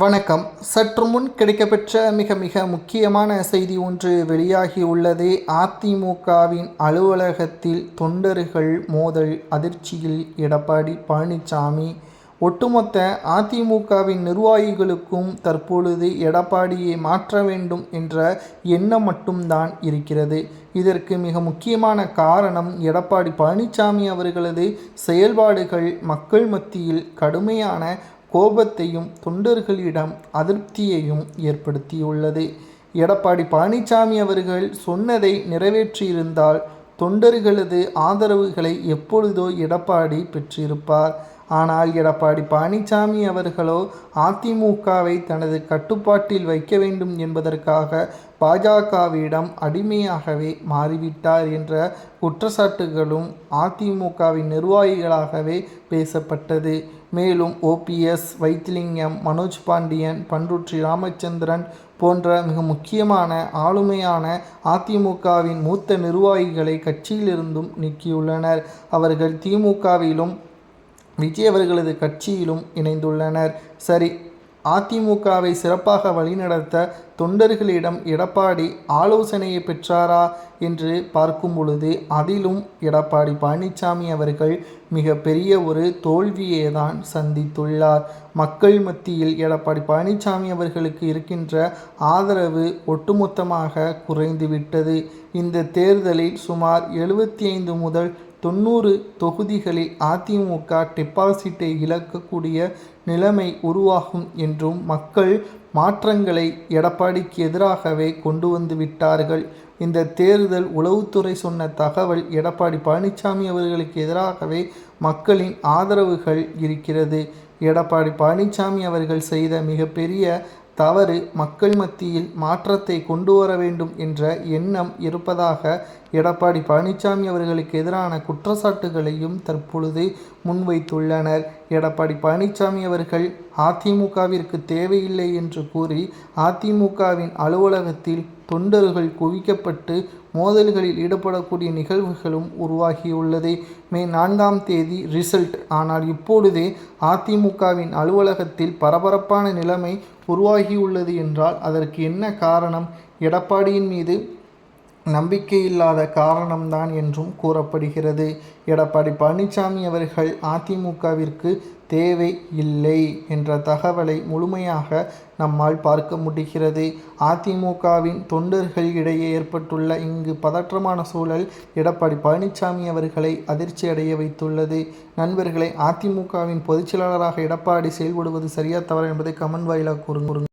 வணக்கம். சற்று முன் கிடைக்கப்பெற்ற மிக மிக முக்கியமான செய்தி ஒன்று வெளியாகியுள்ளது. அதிமுகவின் அலுவலகத்தில் தொண்டர்கள் மோதல் அதிர்ச்சியில் எடப்பாடி பழனிசாமி. ஒட்டுமொத்த அதிமுகவின் நிர்வாகிகளுக்கும் தற்பொழுது எடப்பாடியை மாற்ற வேண்டும் என்ற எண்ணம் மட்டும்தான் இருக்கிறது. இதற்கு மிக முக்கியமான காரணம் எடப்பாடி பழனிசாமி அவர்களது செயல்பாடுகள் மக்கள் மத்தியில் கடுமையான கோபத்தையும் தொண்டர்களிடம் அதிருப்தியையும் ஏற்படுத்தியுள்ளது. எடப்பாடி பழனிசாமி அவர்கள் சொன்னதை நிறைவேற்றியிருந்தால் தொண்டர்களது ஆதரவுகளை எப்பொழுதோ எடப்பாடி பெற்றிருப்பார். ஆனால் எடப்பாடி பழனிசாமி அவர்களோ அதிமுகவை தனது கட்டுப்பாட்டில் வைக்க வேண்டும் என்பதற்காக பாஜகவிடம் அடிமையாகவே மாறிவிட்டார் என்ற குற்றச்சாட்டுகளும் அதிமுகவின் நிர்வாகிகளாகவே பேசப்பட்டது. மேலும் ஓபிஎஸ், வைத்திலிங்கம், மனோஜ் பாண்டியன், பண்ருட்டி ராமச்சந்திரன் போன்ற மிக முக்கியமான ஆளுமையான அதிமுகவின் மூத்த நிர்வாகிகளை கட்சியிலிருந்தும் நீக்கியுள்ளனர். அவர்கள் திமுகவிலும் விஜய் அவர்களது கட்சியிலும் இணைந்துள்ளனர். சரி, அதிமுகவை சிறப்பாக வழிநடத்த தொண்டர்களிடம் எடப்பாடி ஆலோசனையை பெற்றாரா என்று பார்க்கும் பொழுது அதிலும் எடப்பாடி பழனிசாமி அவர்கள் மிக பெரிய ஒரு தோல்வியை தான் சந்தித்துள்ளார். மக்கள் மத்தியில் எடப்பாடி பழனிசாமி அவர்களுக்கு இருக்கின்ற ஆதரவு ஒட்டுமொத்தமாக குறைந்துவிட்டது. இந்த தேர்தலில் சுமார் 75 முதல் 90 தொகுதிகளில் அதிமுக டெபாசிட்டை இழக்கக்கூடிய நிலைமை உருவாகும் என்றும் மக்கள் மாற்றங்களை எடப்பாடிக்கு எதிராகவே கொண்டு வந்து விட்டார்கள். இந்த தேர்தல் உளவுத்துறை சொன்ன தகவல் எடப்பாடி பழனிசாமி அவர்களுக்கு எதிராகவே மக்களின் ஆதரவுகள் இருக்கிறது. எடப்பாடி பழனிசாமி அவர்கள் செய்த மிகப்பெரிய தவறு மக்கள் மத்தியில் மாற்றத்தை கொண்டு வர வேண்டும் என்ற எண்ணம் இருப்பதாக எடப்பாடி பழனிசாமி அவர்களுக்கு எதிரான குற்றச்சாட்டுகளையும் தற்பொழுது முன்வைத்துள்ளனர். எடப்பாடி பழனிசாமி அவர்கள் அதிமுகவிற்கு தேவையில்லை என்று கூறி அதிமுகவின் அலுவலகத்தில் தொண்டர்கள் குவிக்கப்பட்டு மோதல்களில் ஈடுபடக்கூடிய நிகழ்வுகளும் உருவாகியுள்ளது. மே 4ஆம் தேதி ரிசல்ட். ஆனால் இப்பொழுதே அதிமுகவின் அலுவலகத்தில் பரபரப்பான நிலைமை உருவாகியுள்ளது என்றால் அதற்கு என்ன காரணம்? எடப்பாடியின் மீது நம்பிக்கையில்லாத காரணம்தான் என்றும் கூறப்படுகிறது. எடப்பாடி பழனிசாமி அவர்கள் அதிமுகவிற்கு தேவை இல்லை என்ற தகவலை முழுமையாக நம்மால் பார்க்க முடிகிறது. அதிமுகவின் தொண்டர்கள் இடையே ஏற்பட்டுள்ள இங்கு பதற்றமான சூழல் எடப்பாடி பழனிசாமி அவர்களை அதிர்ச்சி அடைய வைத்துள்ளது. நண்பர்களை, அதிமுகவின் பொதுச்செயலாளராக எடப்பாடி செயல்படுவது சரியா தவறா என்பதை கமெண்ட் வாயிலாக கூறுங்க.